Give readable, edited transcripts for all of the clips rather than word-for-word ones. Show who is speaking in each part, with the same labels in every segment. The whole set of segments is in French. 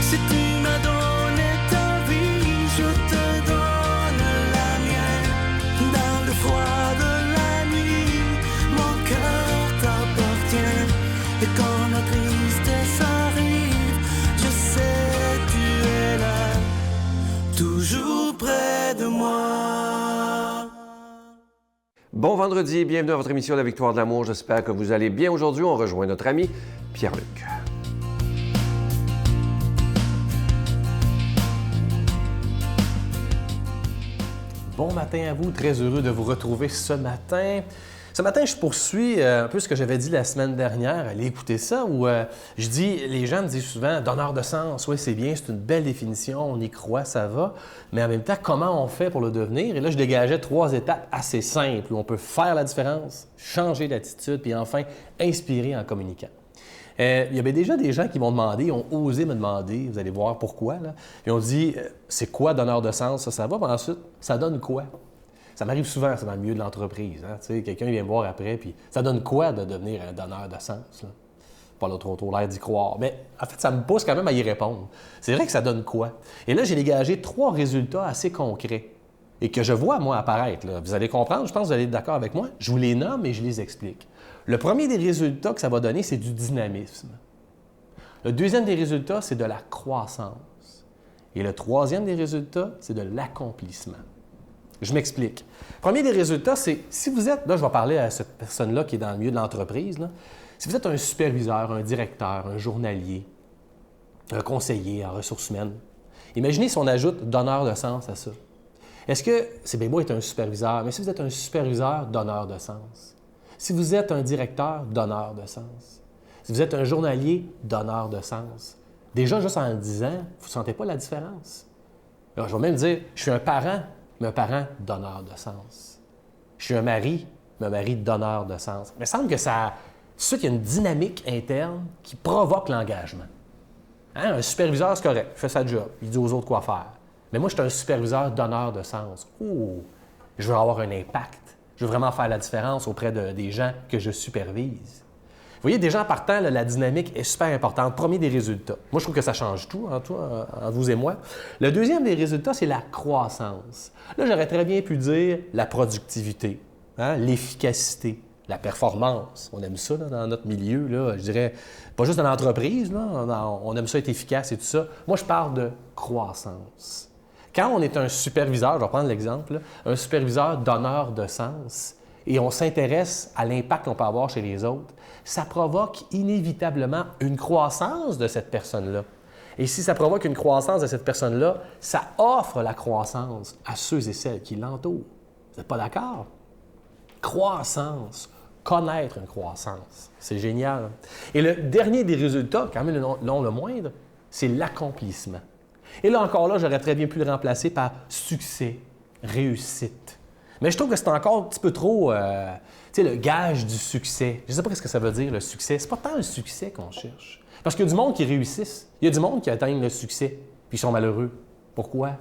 Speaker 1: Si tu m'as donné ta vie, je te donne la mienne. Dans le froid de la nuit, mon cœur t'appartient. Et quand la tristesse arrive, je sais tu es là, toujours près de moi.
Speaker 2: Bon vendredi, bienvenue à votre émission La Victoire de l'amour. J'espère que vous allez bien aujourd'hui. On rejoint notre ami Pierre-Luc.
Speaker 3: Bon matin à vous, très heureux de vous retrouver ce matin. Ce matin, je poursuis un peu ce que j'avais dit la semaine dernière. Allez écouter ça, où je dis, les gens me disent souvent « donneur de sens », oui, c'est bien, c'est une belle définition, on y croit, ça va. Mais en même temps, comment on fait pour le devenir? Et là, je dégageais 3 étapes assez simples où on peut faire la différence, changer d'attitude, puis enfin, inspirer en communiquant. Il y avait déjà des gens qui m'ont demandé, ont osé me demander, vous allez voir pourquoi, là. Ils ont dit, c'est quoi donneur de sens? Ça va, puis ensuite, ça donne quoi? Ça m'arrive souvent, ça, dans le milieu de l'entreprise. Hein? Tu sais, quelqu'un vient me voir après, puis ça donne quoi de devenir un donneur de sens? Là? Pas là, trop l'air d'y croire. Mais en fait, ça me pousse quand même à y répondre. C'est vrai que ça donne quoi? Et là, j'ai dégagé 3 résultats assez concrets et que je vois, moi, apparaître. Là. Vous allez comprendre, je pense que vous allez être d'accord avec moi. Je vous les nomme et je les explique. Le premier des résultats que ça va donner, c'est du dynamisme. Le deuxième des résultats, c'est de la croissance. Et le troisième des résultats, c'est de l'accomplissement. Je m'explique. Premier des résultats, c'est si vous êtes, là je vais parler à cette personne-là qui est dans le milieu de l'entreprise, là. Si vous êtes un superviseur, un directeur, un journalier, un conseiller en ressources humaines, imaginez si on ajoute donneur de sens à ça. Est-ce que, c'est bien beau être un superviseur, mais si vous êtes un superviseur, donneur de sens. Si vous êtes un directeur, donneur de sens. Si vous êtes un journalier, donneur de sens. Déjà, juste en le disant, vous ne sentez pas la différence. Alors, je vais même dire, je suis un parent, mais un parent donneur de sens. Je suis un mari, mais un mari donneur de sens. Il me semble que ça... C'est sûr qu'il y a une dynamique interne qui provoque l'engagement. Hein? Un superviseur, c'est correct, il fait sa job, il dit aux autres quoi faire. Mais moi, je suis un superviseur donneur de sens. Oh, je veux avoir un impact. Je veux vraiment faire la différence auprès des gens que je supervise. Vous voyez, déjà en partant, là, la dynamique est super importante. Premier des résultats. Moi, je trouve que ça change tout, entre vous et moi. Le deuxième des résultats, c'est la croissance. Là, j'aurais très bien pu dire la productivité, hein, l'efficacité, la performance. On aime ça là, dans notre milieu, là, je dirais, pas juste dans l'entreprise, là, on aime ça être efficace et tout ça. Moi, je parle de croissance. Quand on est un superviseur, je vais prendre l'exemple, là, un superviseur donneur de sens, et on s'intéresse à l'impact qu'on peut avoir chez les autres, ça provoque inévitablement une croissance de cette personne-là. Et si ça provoque une croissance de cette personne-là, ça offre la croissance à ceux et celles qui l'entourent. Vous n'êtes pas d'accord? Croissance, connaître une croissance, c'est génial. Et le dernier des résultats, quand même non le moindre, c'est l'accomplissement. Et là encore, là, j'aurais très bien pu le remplacer par succès, réussite. Mais je trouve que c'est encore un petit peu trop, tu sais, le gage du succès. Je ne sais pas ce que ça veut dire, le succès. C'est pas tant le succès qu'on cherche. Parce qu'il y a du monde qui réussissent. Il y a du monde qui atteignent le succès, puis ils sont malheureux. Pourquoi?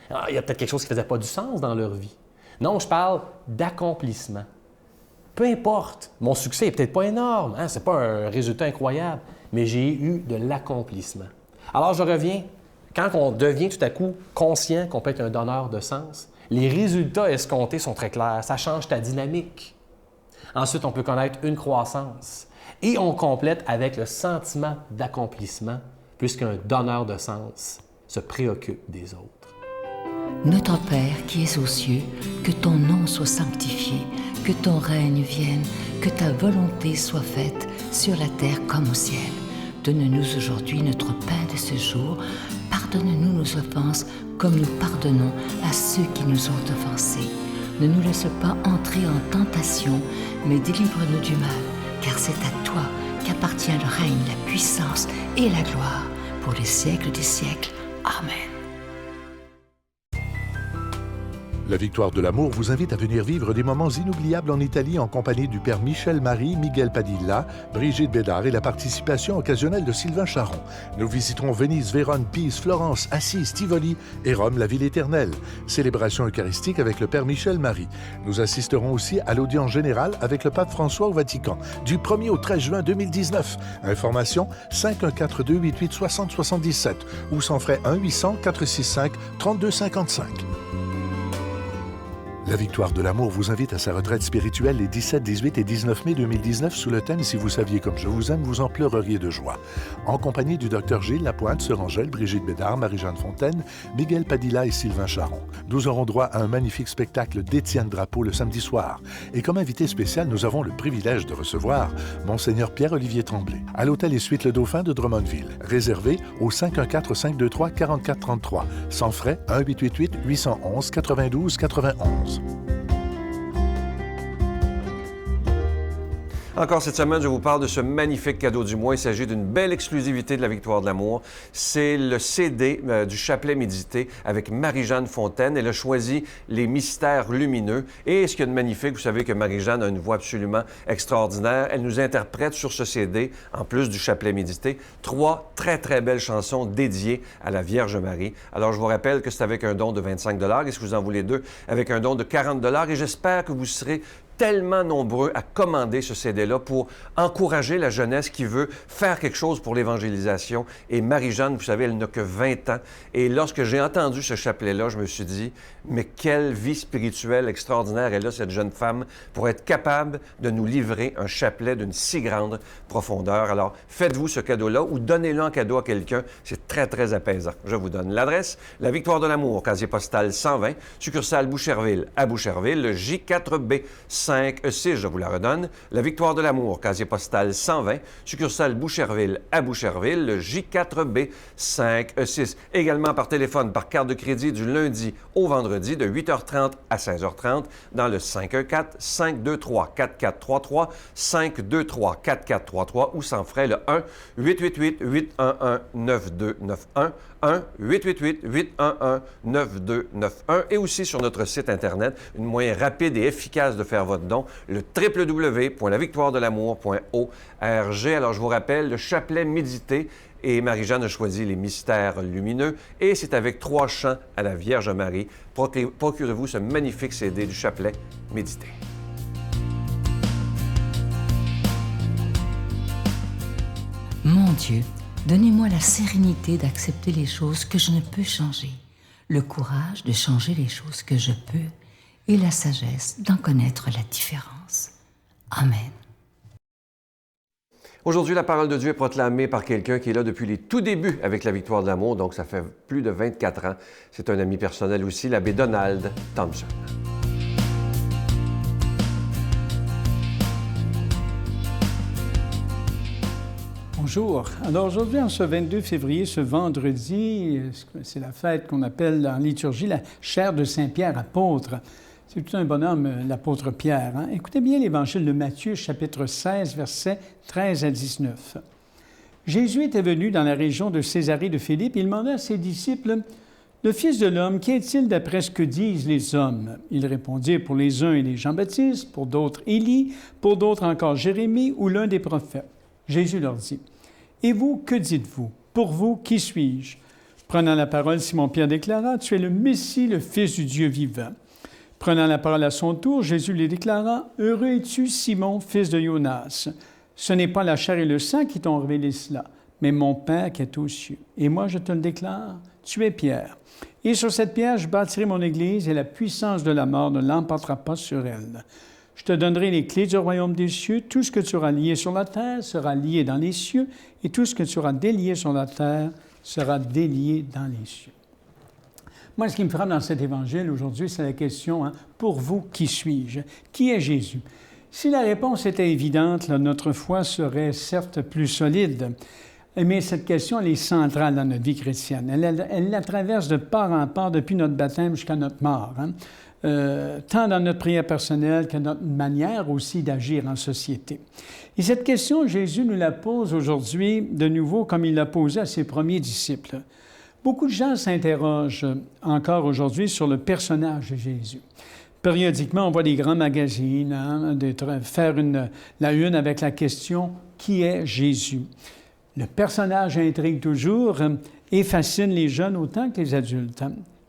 Speaker 3: Ah, il y a peut-être quelque chose qui ne faisait pas du sens dans leur vie. Non, je parle d'accomplissement. Peu importe, mon succès n'est peut-être pas énorme, hein? Ce n'est pas un résultat incroyable, mais j'ai eu de l'accomplissement. Alors, je reviens. Quand on devient tout à coup conscient qu'on peut être un donneur de sens, les résultats escomptés sont très clairs. Ça change ta dynamique. Ensuite, on peut connaître une croissance. Et on complète avec le sentiment d'accomplissement, puisqu'un donneur de sens se préoccupe des autres.
Speaker 4: Notre Père qui es aux cieux, que ton nom soit sanctifié, que ton règne vienne, que ta volonté soit faite sur la terre comme au ciel. Donne-nous aujourd'hui notre pain de ce jour. Pardonne-nous nos offenses comme nous pardonnons à ceux qui nous ont offensés. Ne nous laisse pas entrer en tentation, mais délivre-nous du mal, car c'est à toi qu'appartient le règne, la puissance et la gloire pour les siècles des siècles. Amen.
Speaker 5: La Victoire de l'amour vous invite à venir vivre des moments inoubliables en Italie en compagnie du père Michel Marie, Miguel Padilla, Brigitte Bédard et la participation occasionnelle de Sylvain Charon. Nous visiterons Venise, Vérone, Pise, Florence, Assise, Tivoli et Rome, la ville éternelle. Célébration eucharistique avec le père Michel Marie. Nous assisterons aussi à l'audience générale avec le pape François au Vatican du 1er au 13 juin 2019. Information 514-288-6077 ou sans frais 1-800-465-3255. La Victoire de l'amour vous invite à sa retraite spirituelle les 17, 18 et 19 mai 2019 sous le thème « Si vous saviez comme je vous aime, vous en pleureriez de joie ». En compagnie du Dr Gilles Lapointe, Sœur Angèle, Brigitte Bédard, Marie-Jeanne Fontaine, Miguel Padilla et Sylvain Charon. Nous aurons droit à un magnifique spectacle d'Étienne Drapeau le samedi soir. Et comme invité spécial, nous avons le privilège de recevoir Monseigneur Pierre-Olivier Tremblay à l'hôtel et suite Le Dauphin de Drummondville. Réservé au 514-523-4433. Sans frais, 1-888-811-92-91.
Speaker 2: Encore cette semaine, je vous parle de ce magnifique cadeau du mois. Il s'agit d'une belle exclusivité de la Victoire de l'amour. C'est le CD du chapelet médité avec Marie-Jeanne Fontaine. Elle a choisi les mystères lumineux. Et ce qu'il y a de magnifique, vous savez que Marie-Jeanne a une voix absolument extraordinaire. Elle nous interprète sur ce CD, en plus du chapelet médité, 3 très, très belles chansons dédiées à la Vierge Marie. Alors, je vous rappelle que c'est avec un don de 25 $ et si vous en voulez 2, avec un don de 40 $ et j'espère que vous serez tellement nombreux à commander ce CD-là pour encourager la jeunesse qui veut faire quelque chose pour l'évangélisation. Et Marie-Jeanne, vous savez, elle n'a que 20 ans. Et lorsque j'ai entendu ce chapelet-là, je me suis dit, mais quelle vie spirituelle extraordinaire elle a, cette jeune femme, pour être capable de nous livrer un chapelet d'une si grande profondeur. Alors, faites-vous ce cadeau-là ou donnez-le en cadeau à quelqu'un. C'est très, très apaisant. Je vous donne l'adresse. La Victoire de l'amour, casier postal 120, succursale Boucherville à Boucherville, le J4B 5E6, je vous la redonne. La Victoire de l'amour, casier postal 120, succursale Boucherville à Boucherville, le J4B 5E6. Également par téléphone, par carte de crédit du lundi au vendredi de 8h30 à 16h30 dans le 514-523-4433, 523-4433 ou sans frais le 1-888-811-9291, 1-888-811-9291 et aussi sur notre site Internet, une moyen rapide et efficace de faire votre don, le www.lavictoiredelamour.org. Alors, je vous rappelle, le chapelet médité et Marie-Jeanne a choisi les mystères lumineux et c'est avec 3 chants à la Vierge Marie. Procurez-vous ce magnifique CD du chapelet médité.
Speaker 4: Mon Dieu, donnez-moi la sérénité d'accepter les choses que je ne peux changer, le courage de changer les choses que je peux et la sagesse d'en connaître la différence. Amen.
Speaker 2: Aujourd'hui, la parole de Dieu est proclamée par quelqu'un qui est là depuis les tout débuts avec la Victoire de l'amour, donc ça fait plus de 24 ans. C'est un ami personnel aussi, l'abbé Donald Thompson.
Speaker 6: Bonjour. Alors aujourd'hui, en ce 22 février, ce vendredi, c'est la fête qu'on appelle en liturgie la chaire de Saint-Pierre apôtre. C'est tout un bonhomme, l'apôtre Pierre. Hein? Écoutez bien l'Évangile de Matthieu, chapitre 16, versets 13 à 19. Jésus était venu dans la région de Césarée de Philippe. Il demanda à ses disciples, « Le Fils de l'homme, qui est-il d'après ce que disent les hommes? » Ils répondirent, pour les uns, il est Jean-Baptiste, pour d'autres, Élie, pour d'autres encore, Jérémie ou l'un des prophètes. Jésus leur dit, « Et vous, que dites-vous? Pour vous, qui suis-je? » Prenant la parole, Simon-Pierre déclara, « Tu es le Messie, le Fils du Dieu vivant. » Prenant la parole à son tour, Jésus lui déclara, « Heureux es-tu, Simon, fils de Jonas. Ce n'est pas la chair et le sang qui t'ont révélé cela, mais mon Père qui est aux cieux. Et moi, je te le déclare, tu es Pierre. Et sur cette pierre, je bâtirai mon Église, et la puissance de la mort ne l'emportera pas sur elle. Je te donnerai les clés du royaume des cieux. Tout ce que tu auras lié sur la terre sera lié dans les cieux, et tout ce que tu auras délié sur la terre sera délié dans les cieux. » Moi, ce qui me frappe dans cet évangile aujourd'hui, c'est la question, pour vous, qui suis-je? Qui est Jésus? Si la réponse était évidente, là, notre foi serait certes plus solide. Mais cette question, elle est centrale dans notre vie chrétienne. Elle la traverse de part en part depuis notre baptême jusqu'à notre mort. Tant dans notre prière personnelle que notre manière aussi d'agir en société. Et cette question, Jésus nous la pose aujourd'hui de nouveau comme il l'a posée à ses premiers disciples. Beaucoup de gens s'interrogent encore aujourd'hui sur le personnage de Jésus. Périodiquement, on voit des grands magazines faire la une avec la question « Qui est Jésus ?» Le personnage intrigue toujours et fascine les jeunes autant que les adultes.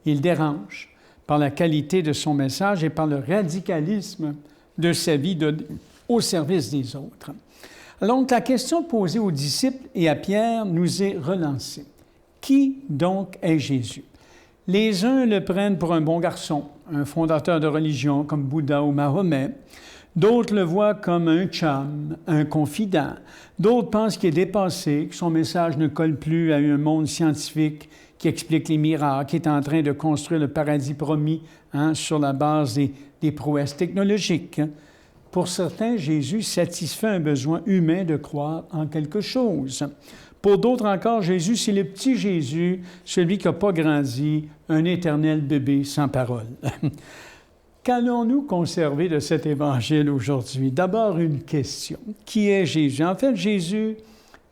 Speaker 6: Il dérange par la qualité de son message et par le radicalisme de sa vie au service des autres. Donc, la question posée aux disciples et à Pierre nous est relancée. Qui donc est Jésus? Les uns le prennent pour un bon garçon, un fondateur de religion comme Bouddha ou Mahomet. D'autres le voient comme un chum, un confident. D'autres pensent qu'il est dépassé, que son message ne colle plus à un monde scientifique qui explique les miracles, qui est en train de construire le paradis promis sur la base des prouesses technologiques. Pour certains, Jésus satisfait un besoin humain de croire en quelque chose. Pour d'autres encore, Jésus, c'est le petit Jésus, celui qui n'a pas grandi, un éternel bébé sans parole. Qu'allons-nous conserver de cet évangile aujourd'hui? D'abord, une question. Qui est Jésus? En fait, Jésus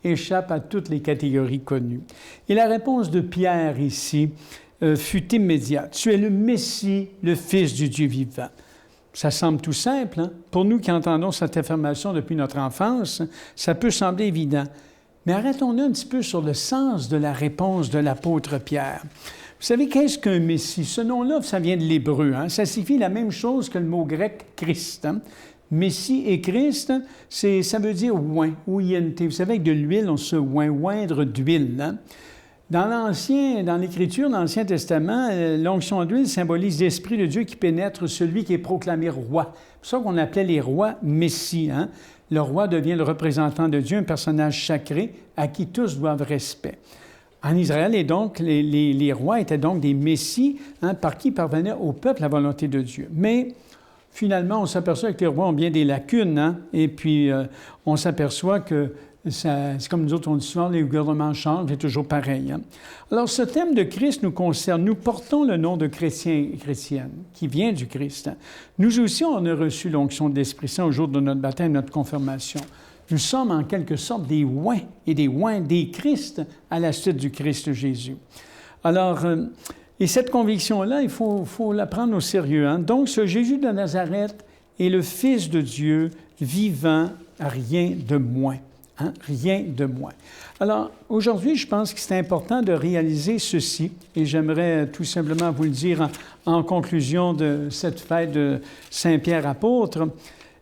Speaker 6: échappe à toutes les catégories connues. Et la réponse de Pierre ici fut immédiate. Tu es le Messie, le Fils du Dieu vivant. Ça semble tout simple, hein? Pour nous qui entendons cette affirmation depuis notre enfance, ça peut sembler évident. Mais arrêtons-nous un petit peu sur le sens de la réponse de l'apôtre Pierre. Vous savez, qu'est-ce qu'un Messie? Ce nom-là, ça vient de l'hébreu. Ça signifie la même chose que le mot grec « Christ ». Messie et Christ, ça veut dire « oint » ou « iente ». Vous savez, avec de l'huile, on se oindre d'huile. Dans l'Écriture, dans l'Ancien Testament, l'onction d'huile symbolise l'Esprit de Dieu qui pénètre celui qui est proclamé roi. C'est pour ça qu'on appelait les rois Messie. Le roi devient le représentant de Dieu, un personnage sacré à qui tous doivent respect. En Israël, et donc, les rois étaient donc des messies par qui parvenait au peuple la volonté de Dieu. Mais finalement, on s'aperçoit que les rois ont bien des lacunes, et puis on s'aperçoit que c'est comme nous autres, on dit souvent, les gouvernements changent, c'est toujours pareil. Alors, ce thème de Christ nous concerne. Nous portons le nom de chrétiens et chrétiennes, qui vient du Christ. Nous aussi, on a reçu l'onction de l'Esprit Saint au jour de notre baptême, notre confirmation. Nous sommes en quelque sorte des oints et des oints des Christ à la suite du Christ Jésus. Alors, et cette conviction-là, il faut la prendre au sérieux. Donc, ce Jésus de Nazareth est le Fils de Dieu, vivant, rien de moins. Rien de moins. Alors, aujourd'hui, je pense que c'est important de réaliser ceci, et j'aimerais tout simplement vous le dire en conclusion de cette fête de Saint-Pierre apôtre.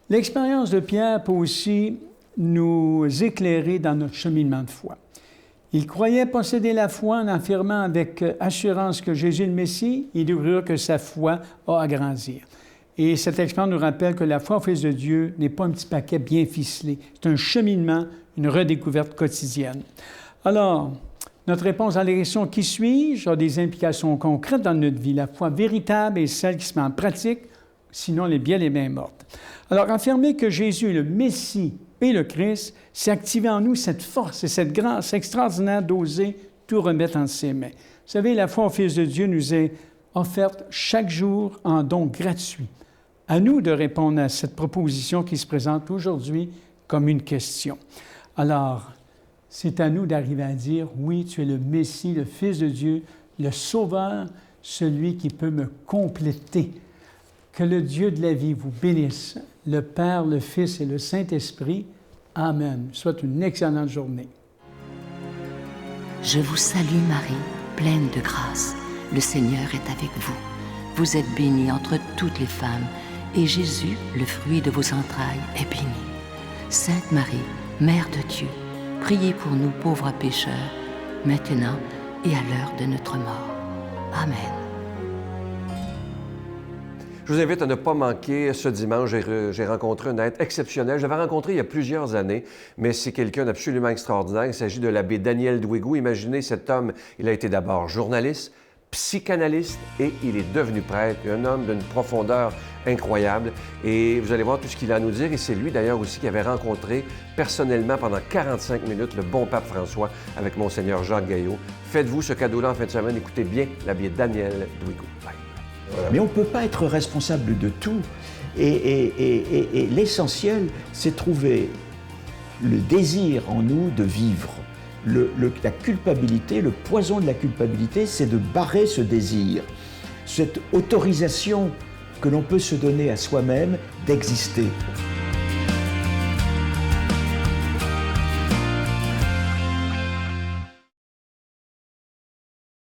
Speaker 6: L'expérience de Pierre peut aussi nous éclairer dans notre cheminement de foi. Il croyait posséder la foi en affirmant avec assurance que Jésus est le Messie. Il découvrirent que sa foi a à grandir. Et cette expérience nous rappelle que la foi au Fils de Dieu n'est pas un petit paquet bien ficelé. C'est un cheminement, une redécouverte quotidienne. Alors, notre réponse à la question « Qui suis-je » a des implications concrètes dans notre vie. La foi véritable est celle qui se met en pratique, sinon elle est bien morte. Alors, affirmer que Jésus est le Messie et le Christ, c'est activer en nous cette force et cette grâce extraordinaire d'oser tout remettre en ses mains. Vous savez, la foi au Fils de Dieu nous est offerte chaque jour en don gratuit. À nous de répondre à cette proposition qui se présente aujourd'hui comme une question. Alors, c'est à nous d'arriver à dire, oui, tu es le Messie, le Fils de Dieu, le Sauveur, celui qui peut me compléter. Que le Dieu de la vie vous bénisse, le Père, le Fils et le Saint-Esprit. Amen. Soit une excellente journée.
Speaker 4: Je vous salue Marie, pleine de grâce. Le Seigneur est avec vous. Vous êtes bénie entre toutes les femmes, et Jésus, le fruit de vos entrailles, est béni. Sainte Marie, Mère de Dieu, priez pour nous pauvres pécheurs, maintenant et à l'heure de notre mort. Amen.
Speaker 2: Je vous invite à ne pas manquer ce dimanche. J'ai rencontré un être exceptionnel. Je l'avais rencontré il y a plusieurs années, mais c'est quelqu'un d'absolument extraordinaire. Il s'agit de l'abbé Daniel Dwigou. Imaginez cet homme, il a été d'abord journaliste, psychanalyste et il est devenu prêtre, un homme d'une profondeur incroyable. Et vous allez voir tout ce qu'il a à nous dire. Et c'est lui d'ailleurs aussi qui avait rencontré personnellement pendant 45 minutes le bon pape François avec Monseigneur Jacques Gaillot. Faites-vous ce cadeau-là en fin de semaine. Écoutez bien l'abbé Daniel Dwigou. Bye. Voilà.
Speaker 7: Mais on ne peut pas être responsable de tout. Et l'essentiel, c'est trouver le désir en nous de vivre, la culpabilité, le poison de la culpabilité, c'est de barrer ce désir, cette autorisation que l'on peut se donner à soi-même d'exister.